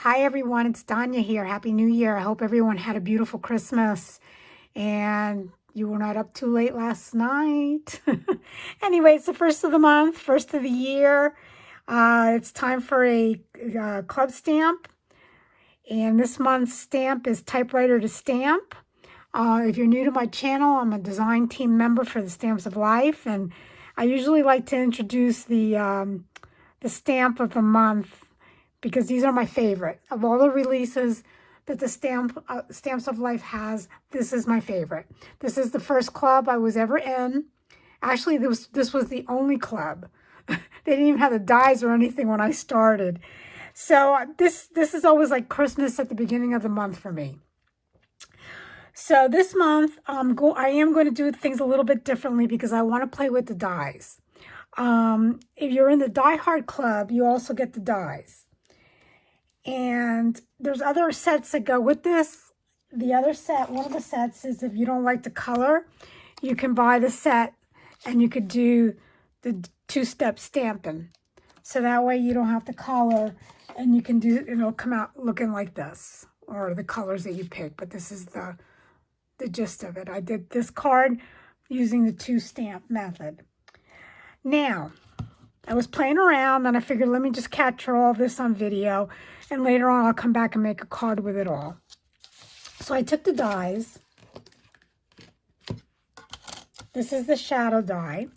Hi everyone, it's Danya here. Happy New Year. I hope everyone had a beautiful Christmas and you were not up too late last night. Anyway, it's the first of the month, first of the year. It's time for a club stamp. And this month's stamp is typewriter to stamp. If you're new to my channel, I'm a design team member for the Stamps of Life. And I usually like to introduce the stamp of the month, because these are my favorite. Of all the releases that the Stamps of Life has, this is my favorite. This is the first club I was ever in. Actually, this was the only club. They didn't even have the dies or anything when I started. So this is always like Christmas at the beginning of the month for me. So this month, I am going to do things a little bit differently because I want to play with the dies. If you're in the Die Hard Club, you also get the dies. And there's other sets that go with this. The other set, one of the sets is if you don't like the color, you can buy the set and you could do the two-step stamping. So that way you don't have to color and you can do, it'll come out looking like this, or the colors that you pick. But this is the gist of it. I did this card using the two-stamp method. Now, I was playing around and I figured let me just capture all this on video, and later on I'll come back and make a card with it all. So I took the dies. This is the shadow die.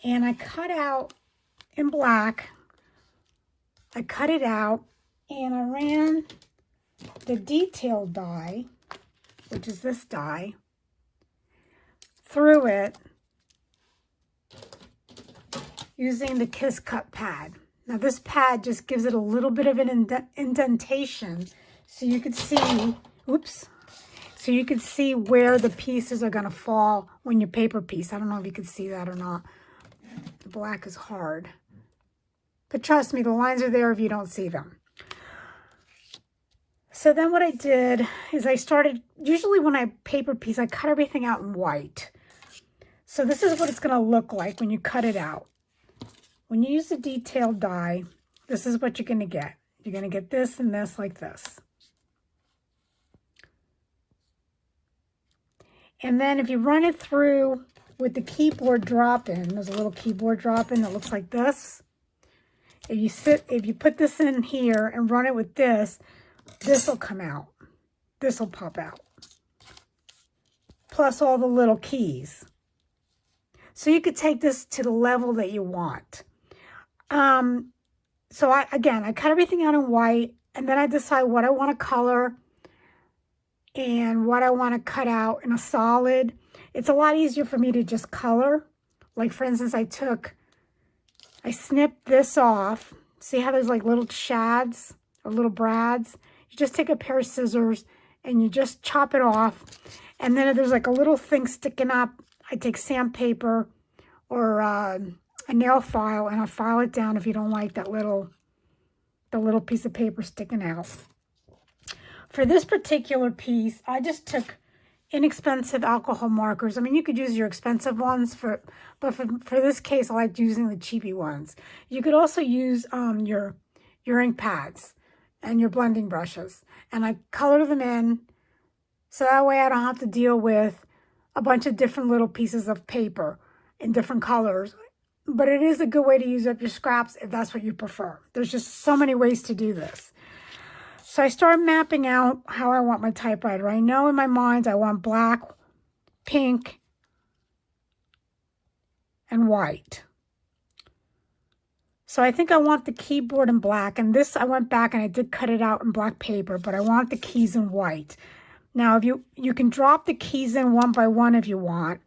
And I cut out in black. I cut it out and I ran the detail die, which is this die, through it using the Kiss Cut pad. Now this pad just gives it a little bit of an indentation so you could see, so you could see where the pieces are going to fall when you paper piece. I don't know if you can see that or not. The black is hard. But trust me, the lines are there if you don't see them. So then what I did is I started, usually when I paper piece, I cut everything out in white. So this is what it's going to look like when you cut it out. When you use the detailed die, this is what you're going to get. You're going to get this and this like this. And then if you run it through with the keyboard drop-in, there's a little keyboard drop-in that looks like this. If you put this in here and run it with this, this will come out. This will pop out. Plus all the little keys. So you could take this to the level that you want. So I cut everything out in white, and then I decide what I want to color and what I want to cut out in a solid. It's a lot easier for me to just color. Like for instance, I snipped this off. See how there's like little shads or little brads? You just take a pair of scissors and you just chop it off. And then if there's like a little thing sticking up, I take sandpaper or a nail file and I file it down if you don't like the little piece of paper sticking out. For this particular piece, I just took inexpensive alcohol markers. I mean, you could use your expensive ones, but for this case, I like using the cheapy ones. You could also use your ink pads and your blending brushes. And I color them in so that way I don't have to deal with a bunch of different little pieces of paper in different colors. But it is a good way to use up your scraps if that's what you prefer. There's just so many ways to do this. So I started mapping out how I want my typewriter. I know in my mind I want black, pink, and white. So I think I want the keyboard in black. And this, I went back and I did cut it out in black paper, but I want the keys in white. Now, if you can drop the keys in one by one if you want,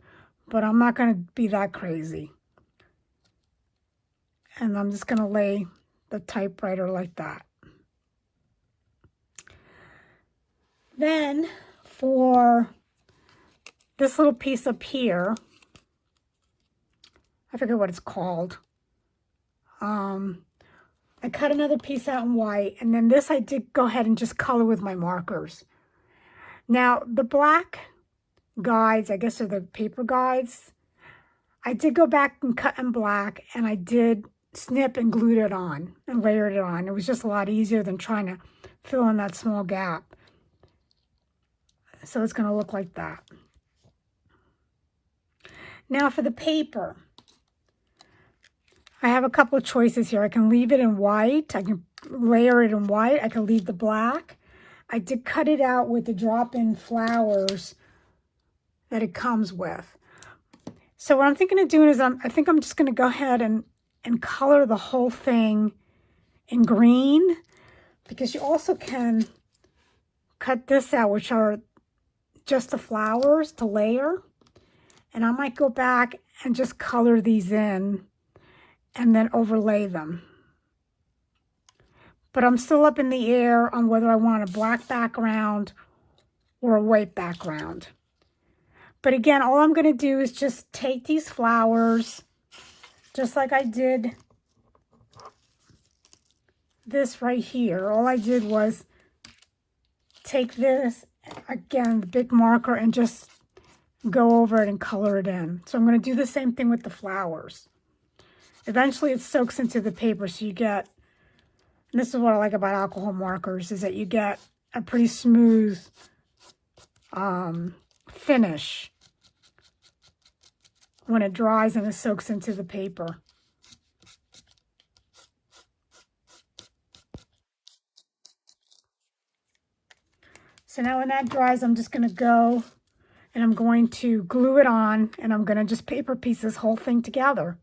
but I'm not going to be that crazy. And I'm just going to lay the typewriter like that. Then for this little piece up here, I forget what it's called. I cut another piece out in white, and then this I did go ahead and just color with my markers. Now, the black guides, I guess are the paper guides, I did go back and cut in black, and I did snip and glued it on and layered it on. It was just a lot easier than trying to fill in that small gap. So it's going to look like that. Now for the paper, I have a couple of choices here. I can leave it in white. I can layer it in white. I can leave the black. I did cut it out with the drop-in flowers that it comes with. So what I'm thinking of doing is I think I'm just going to go ahead and color the whole thing in green, because you also can cut this out, which are just the flowers to layer. And I might go back and just color these in and then overlay them. But I'm still up in the air on whether I want a black background or a white background. But again, all I'm going to do is just take these flowers, just like I did this right here. All I did was take this, again, the big marker, and just go over it and color it in. So I'm going to do the same thing with the flowers. Eventually it soaks into the paper, so you get, and this is what I like about alcohol markers, is that you get a pretty smooth finish when it dries and it soaks into the paper. So now when that dries, I'm just going to go and I'm going to glue it on, and I'm going to just paper piece this whole thing together.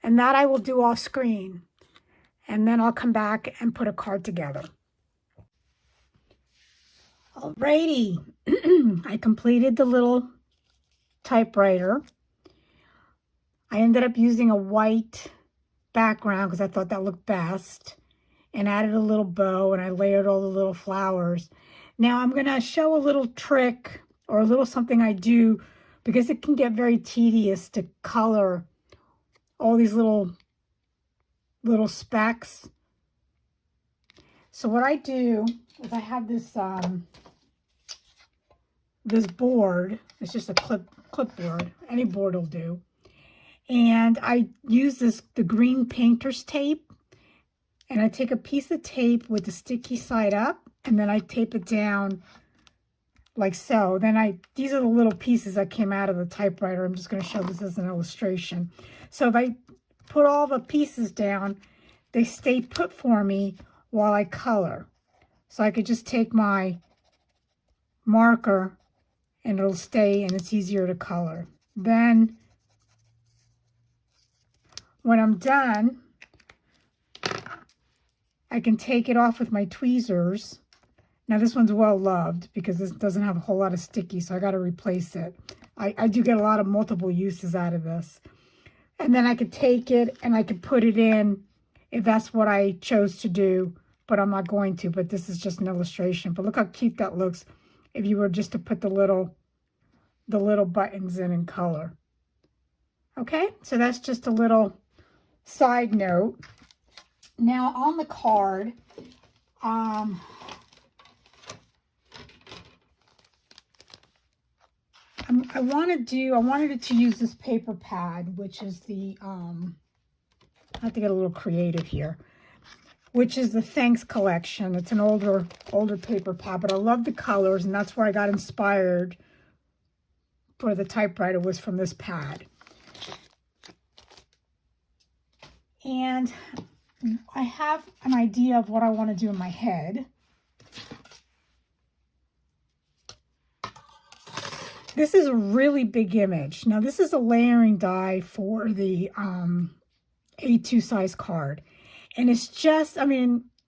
And that I will do off screen. And then I'll come back and put a card together. Alrighty, I completed the little typewriter. I ended up using a white background because I thought that looked best, and added a little bow, and I layered all the little flowers. Now I'm going to show a little trick or a little something I do, because it can get very tedious to color all these little specks. So what I do is I have this this board. It's just a clipboard. Any board will do. And I use the green painter's tape, and I take a piece of tape with the sticky side up, and then I tape it down like so. Then these are the little pieces that came out of the typewriter. I'm just going to show this as an illustration. So if I put all the pieces down, they stay put for me while I color. So I could just take my marker and it'll stay, and it's easier to color. Then when I'm done, I can take it off with my tweezers. Now this one's well loved because this doesn't have a whole lot of sticky, so I got to replace it. I do get a lot of multiple uses out of this. And then I could take it and I could put it in if that's what I chose to do, but I'm not going to. But this is just an illustration. But look how cute that looks if you were just to put the little buttons in color. Okay, so that's just a little side note. Now on the card, I wanted to use this paper pad, which is the, I have to get a little creative here, which is the Thanks collection. It's an older paper pad, but I love the colors, and that's where I got inspired for the typewriter, was from this pad. And I have an idea of what I want to do in my head. This is a really big image. Now, this is a layering die for the A2 size card. And it's just,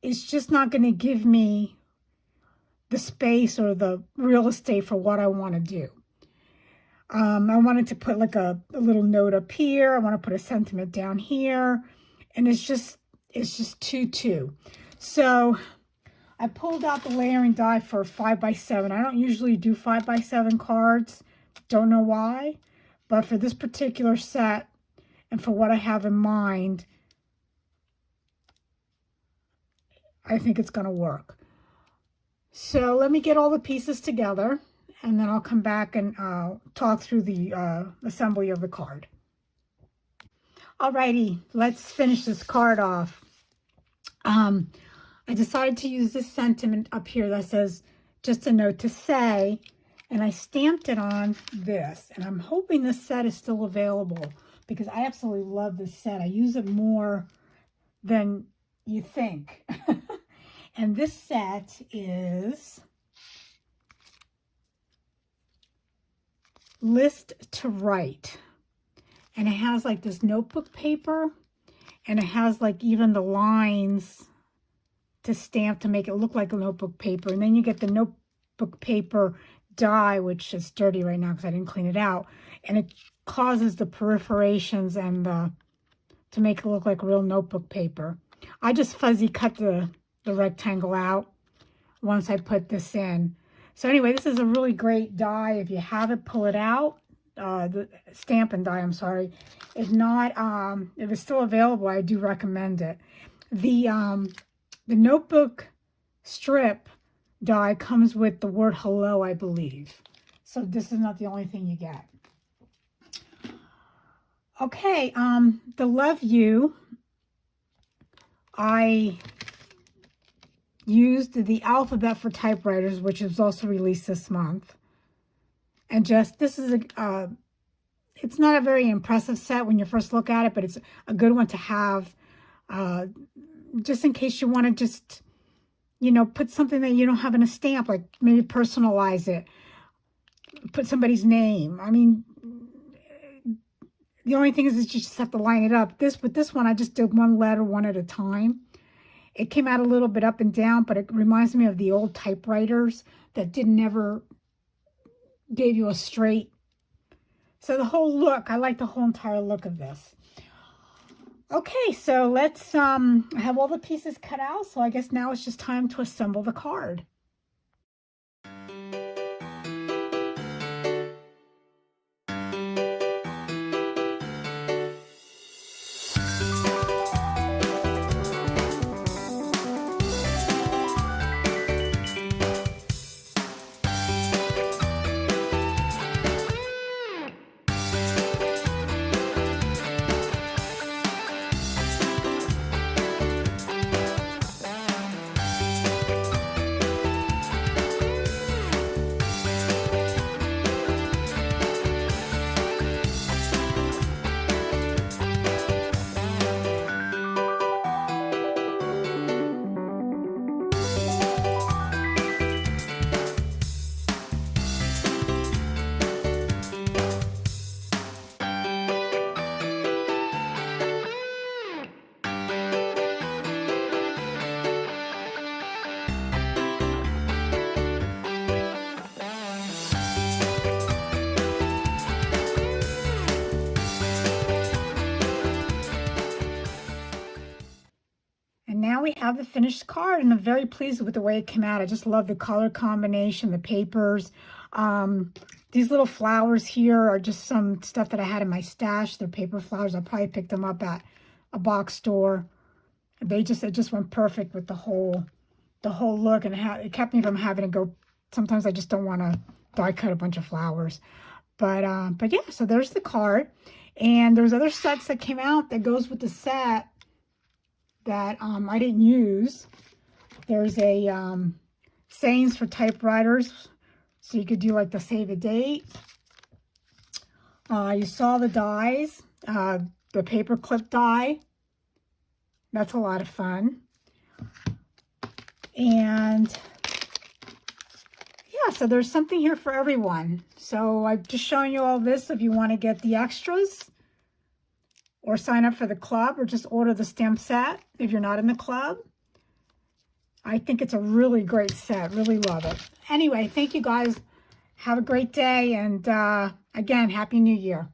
it's just not going to give me the space or the real estate for what I want to do. I wanted to put like a little note up here. I want to put a sentiment down here. And it's just too. So I pulled out the layering die for 5x7. I don't usually do 5x7 cards. Don't know why. But for this particular set and for what I have in mind, I think it's going to work. So let me get all the pieces together, and then I'll come back and talk through the assembly of the card. Alrighty, let's finish this card off. I decided to use this sentiment up here that says, just a note to say, and I stamped it on this, and I'm hoping this set is still available because I absolutely love this set. I use it more than you think. And this set is List to Write. And it has like this notebook paper, and it has like even the lines to stamp to make it look like a notebook paper. And then you get the notebook paper die, which is dirty right now because I didn't clean it out. And it causes the perforations and to make it look like real notebook paper. I just fuzzy cut the rectangle out once I put this in. So anyway, this is a really great die. If you have it, pull it out. The stamp and die, I'm sorry. If not, if it's still available, I do recommend it. The notebook strip die comes with the word hello, I believe. So this is not the only thing you get. Okay, the love you, I used the alphabet for typewriters, which was also released this month. And just, this is it's not a very impressive set when you first look at it, but it's a good one to have, just in case you want to just, you know, put something that you don't have in a stamp, like maybe personalize it, put somebody's name. I mean, the only thing is that you just have to line it up. With this one, I just did one letter, one at a time. It came out a little bit up and down, but it reminds me of the old typewriters that never gave you a straight. So the whole look, I like the whole entire look of this. Okay, so let's, I have all the pieces cut out, so I guess now it's just time to assemble the card. Now we have the finished card, and I'm very pleased with the way it came out. I just love the color combination, the papers. These little flowers here are just some stuff that I had in my stash. They're paper flowers. I probably picked them up at a box store. It just went perfect with the whole look, and it kept me from having to go. Sometimes I just don't want to die cut a bunch of flowers. But yeah, so there's the card. And there's other sets that came out that goes with the set that I didn't use. There's a sayings for typewriters, so you could do like the save a date. You saw the dies, the paper clip die. That's a lot of fun. And yeah, so there's something here for everyone. So I'm just showing you all this if you want to get the extras, or sign up for the club, or just order the stamp set if you're not in the club. I think it's a really great set. Really love it. Anyway, thank you guys. Have a great day. And again, Happy New Year.